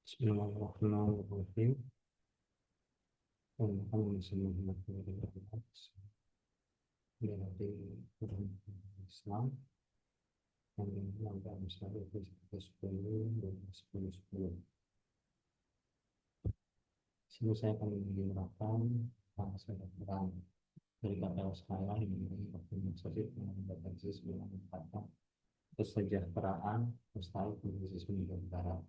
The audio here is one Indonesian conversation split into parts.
Bismillahirrahmanirrahim. Dari Islam yang mengenai Islam itu 10 Sini saya akan menerangkan bahasa perang dari kata saya ini organisasi pengembangan siswa mengatakan kesejahteraan mustahil siswa negara.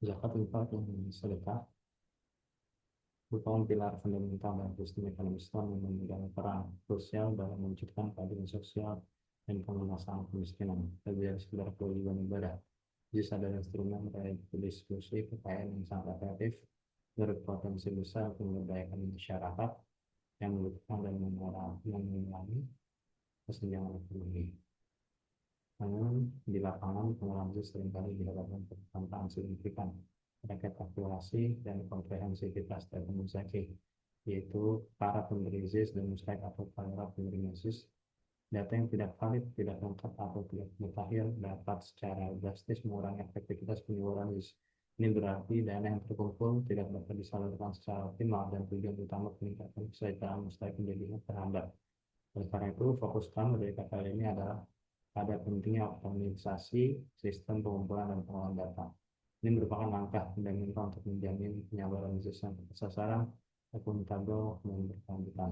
Zakat infak yang sedekah merupakan pilar fundamental dan sistem ekonomi Islam yang memegang peran krusial dalam mewujudkan keadilan sosial dan pengemasan kemiskinan. Lebih dari sekedar kewajiban ibadah, JIS adalah instrumen redistribusi kekayaan yang sangat efektif, berpotensi besar untuk memberdayakan masyarakat yang membutuhkan dan mengurangi kesenjangan ekonomi. Namun, di lapangan pengolahan JIS seringkali dihadapkan tantangan signifikan terkait akurasi dan komprehensivitas data mustahik, yaitu para pemberi JIS dan mustahik atau para penerima JIS. Data yang tidak valid, tidak lengkap, atau tidak mutakhir dapat secara drastis mengurangi efektivitas penyaluran JIS. Ini berarti dana yang terkumpul tidak dapat disalurkan secara optimal dan tujuan utama peningkatan kesejahteraan mustahik menjadi terhambat. Oleh karena itu, fokus utama dari KKL ini adalah pada pentingnya optimalisasi sistem pengumpulan dan pengolahan data. Ini merupakan langkah fundamental untuk menjamin penyaluran sistem tepat sasaran, akuntabel, dan berkelanjutan.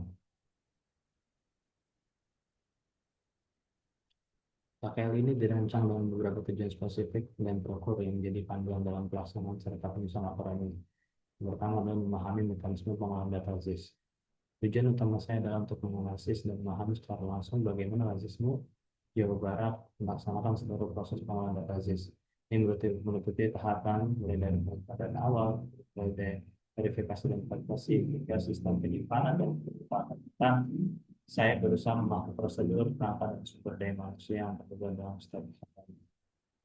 KKL ini dirancang dengan beberapa tujuan spesifik dan prokur yang menjadi panduan dalam pelaksanaan serta penyusunan laporan ini. Yang pertama adalah memahami mekanisme pengolahan data ZIS. Tujuan utama saya adalah untuk menganalisis dan memahami secara langsung bagaimana rasisme Jawa Barat melaksanakan seluruh proses pengolahan data ZIS. Ini meliputi tahapan mulai dari pengadaan awal, mulai dari verifikasi dan validasi, hingga sistem penyimpanan dan penyimpanan. Saya berusaha memahami prosedur penerapan dan sumber daya manusia yang terlibat dalam step.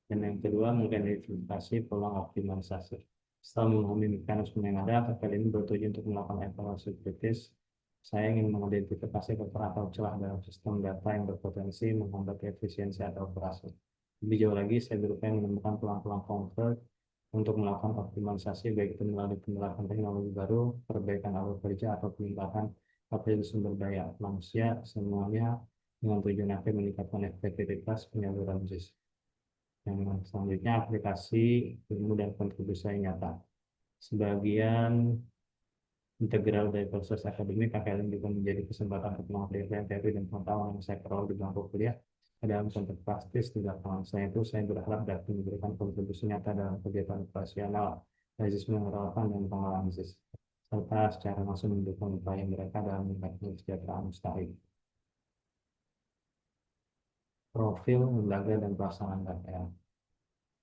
Dan yang kedua, mengidentifikasi peluang optimalisasi. Setelah memahami mekanisme yang ada, KPL ini bertujuan untuk melakukan evaluasi kritis. Saya ingin mengidentifikasi kekurangan atau celah dalam sistem data yang berpotensi menghambat efisiensi atau operasi. Lebih jauh lagi, saya berupaya menemukan peluang-peluang konkret untuk melakukan optimalisasi, baik itu melalui penerapan teknologi baru, perbaikan alur kerja, atau peningkatan kapasitas sumber daya manusia, semuanya dengan tujuan akhir meningkatkan efektivitas penyaluran JIS. Yang selanjutnya, aplikasi ilmu dan kontribusi nyata. Sebagian integral dari proses akademik, KKL juga menjadi kesempatan untuk mengaplikasikan teori dan pengetahuan yang saya peroleh di bangku kuliah dalam konteks praktis di lapangan. Selain itu, saya berharap dapat memberikan kontribusi nyata dalam kegiatan operasional, rasisme yang relevan dan pengalaman JIS, serta secara langsung mendukung upaya mereka dalam meningkatkan kesejahteraan mustahik. Profil lembaga dan pelaksanaan KKL.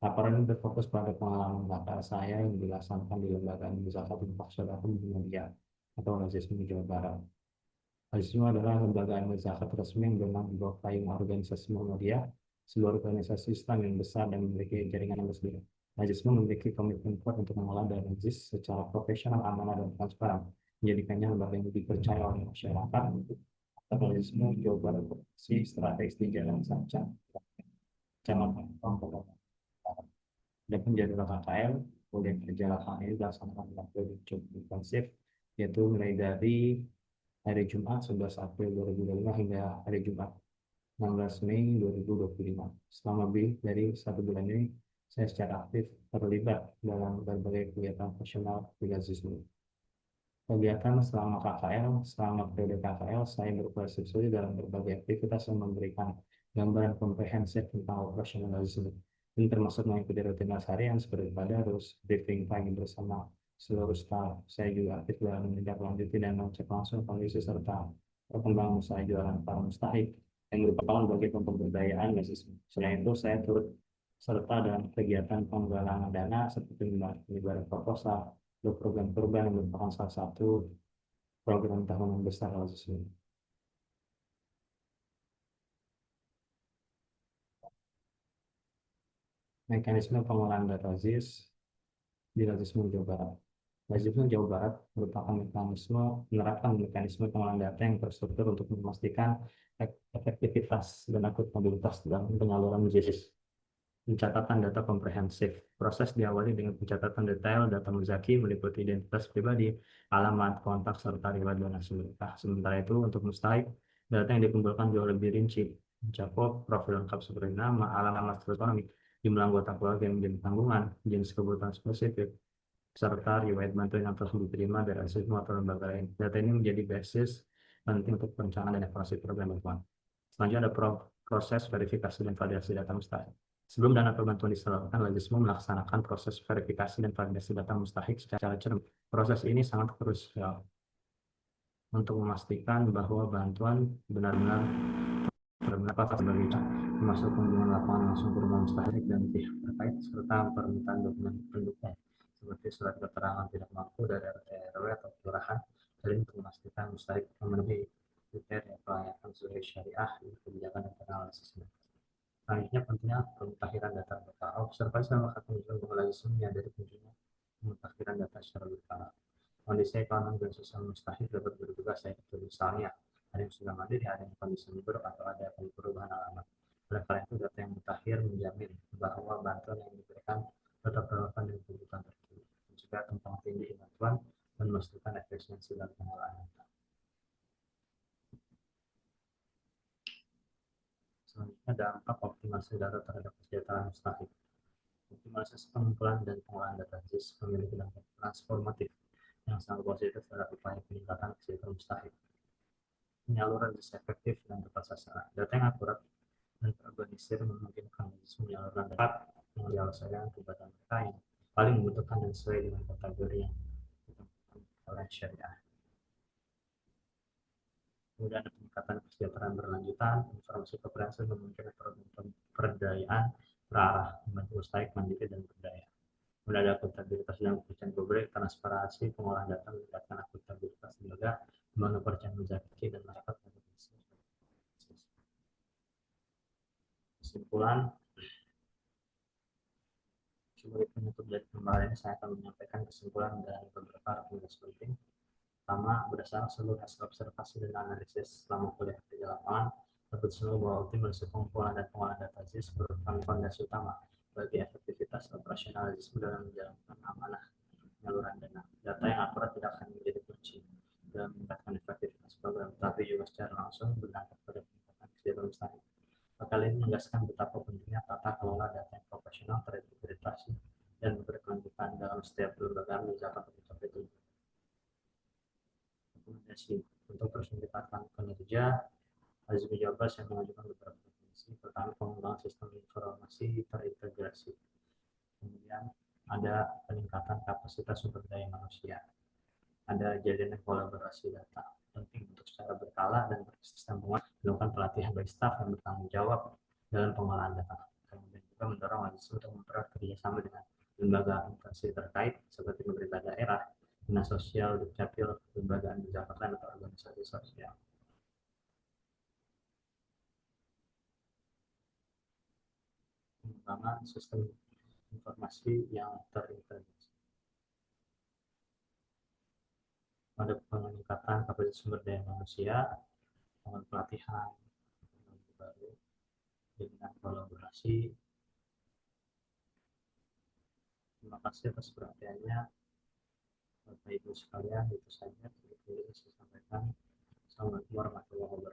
Laporan ini berfokus pada pengalaman KKL saya yang dilaksanakan di lembaga Zakat Infak Sedekah Muhammadiyah atau Rasisme Jawa Barat. Rasisme adalah lembaga zakat resmi yang bernama di bawah payung organisasi Muhammadiyah, sebuah organisasi Islam yang besar dan memiliki jaringan yang besar. Rasisme memiliki komitmen kuat untuk mengelola dana JIS secara profesional, amanah, dan transparan, menjadikannya lembaga yang dipercaya oleh masyarakat. Rasisme Jawa Barat berfungsi strategis di Jalan Sanca, Kecamatan Pangkal. Dan menjadi KKL, boleh kerja lapangan ini dilaksanakan dalam periode cukup intensif, yaitu mulai dari hari Jumat 11 April 2025 hingga hari Jumat 16 Mei 2025. Selama lebih dari 1 bulan ini, saya secara aktif terlibat dalam berbagai kegiatan profesional Pilatisme. Kegiatan selama KKL, selama periode KKL, saya berpartisipasi dalam berbagai aktivitas yang memberikan gambaran komprehensif tentang operasionalisme. Ini termasuk mengikuti rutinitas harian seperti pada harus briefing pagi bersama seluruh staf. Saya juga aktif dalam menindaklanjuti dan mengecek langsung kondisi serta perkembangan usaha jualan para mustahik yang merupakan bagian pemberdayaan mahasiswa. Selain itu, saya turut serta dalam kegiatan penggalangan dana seperti penyebaran proposal, program kurban yang merupakan salah satu program tahunan besar mahasiswa. Mekanisme pengolahan data ZIS. di Lazisme Jawa Barat. Lazisme Jawa Barat menerapkan mekanisme pengolahan data yang terstruktur untuk memastikan efektivitas dan akuntabilitas dalam penyaluran JIS. Pencatatan data komprehensif. Proses diawali dengan pencatatan detail data Muzaki meliputi identitas pribadi, alamat, kontak, serta riwayat donasi berkah. Sementara itu, untuk mustahik, data yang dikumpulkan jauh lebih rinci, mencakup profil lengkap seperti nama, alamat ekonomi, jumlah anggota keluarga yang menjadi tanggungan, jenis kebutuhan spesifik, serta riwayat bantuan yang telah diterima dari asesmen atau lembaga lain. Data ini menjadi basis penting untuk perencanaan dan evaluasi program bantuan. Selanjutnya ada proses verifikasi dan validasi data mustahik. Sebelum dana bantuan disalurkan, Lazisme melaksanakan proses verifikasi dan validasi data mustahik secara cermat. Proses ini sangat krusial untuk memastikan bahwa bantuan benar-benar bermanfaat sebagai termasuk kunjungan lapangan langsung ke rumah mustahik dan pihak terkait serta permintaan dokumen pendukung seperti surat keterangan tidak mampu dari RT RW atau kelurahan untuk memastikan mustahik memenuhi kriteria pelayanan sesuai syariah dan kebijakan dan analisis. Selanjutnya pentingnya pemutakhiran data berkala. Observasi sama ketentuan Lazisme dari kunjungan pemutakhiran data secara berkala. Kondisi ekonomi dan sosial mustahik dapat berubah, yaitu misalnya ada yang sudah mandiri, ada yang kondisi buruk atau ada perubahan alamat. Oleh karena itu, data yang mutakhir menjamin bahwa bantuan yang diberikan tetap relevan dengan kebutuhan tertentu, mencegah tumpang tindih bantuan dan memastikan efisiensi dalam pengolahan data. Selanjutnya, dampak optimasi data terhadap kesejahteraan mustahik. Optimalisasi pengumpulan dan pengolahan data JIS memiliki dampak transformatif yang sangat positif terhadap upaya peningkatan kesejahteraan mustahik. Penyaluran JIS efektif dan tepat sasaran. Data yang akurat dan terorganisir memungkinkan JIS menyalurkan data yang dialokasikan kepada mereka yang paling membutuhkan dan sesuai dengan kategori yang ditentukan oleh syariah. Kemudian ada peningkatan kesejahteraan berlanjutan, informasi keberhasilan memungkinkan pemberdayaan terarah, membantu mustahik mandiri dan berdaya. Kemudian ada akuntabilitas dan penelitian publik, transparansi, pengolahan data meningkatkan akuntabilitas lembaga, membangun kepercayaan muzaki dan masyarakat. Kesimpulan, sebagai penutup dari pembahasan ini saya akan menyampaikan kesimpulan dari beberapa rekomendasi penting. Pertama, berdasarkan seluruh hasil observasi dan analisis selama kuliah di lapangan, dapat semua bahwa optimalisasi pengumpulan dan pengolahan data JIS merupakan fondasi utama bagi efektivitas operasionalisme dalam menjalankan amanah penyaluran dana. Data yang akurat tidak hanya menjadi kunci dalam meningkatkan efektivitas program, tapi juga secara langsung berdampak pada peningkatan kesejahteraan mustahik. Hal ini menegaskan betapa pentingnya tata kelola data yang profesional, terintegrasi, dan berkelanjutan dalam setiap lembaga menjaga mencapai tujuan. Rekomendasi untuk terus meningkatkan kinerja, Lazisme Jawa Barat yang mengajukan beberapa rekomendasi. Pertama, pengembangan sistem informasi terintegrasi. Kemudian ada peningkatan kapasitas sumber daya manusia. Ada jadinya kolaborasi data. Penting untuk secara berkala dan berkesinambungan melakukan pelatihan bagi staf yang bertanggung jawab dalam pengolahan data. Kemudian juga mendorong Lazisme untuk mempererat kerjasama dengan lembaga instansi terkait seperti pemerintah daerah, dinas sosial, dukcapil, lembaga Jakarta atau organisasi sosial. Pengembangan sistem informasi yang terintegrasi. Ada peningkatan kapasitas sumber daya manusia, dengan pelatihan baru, dengan kolaborasi. Terima kasih atas perhatiannya, Bapak Ibu sekalian. Itu saja yang saya sampaikan. Assalamualaikum warahmatullahi wabarakatuh.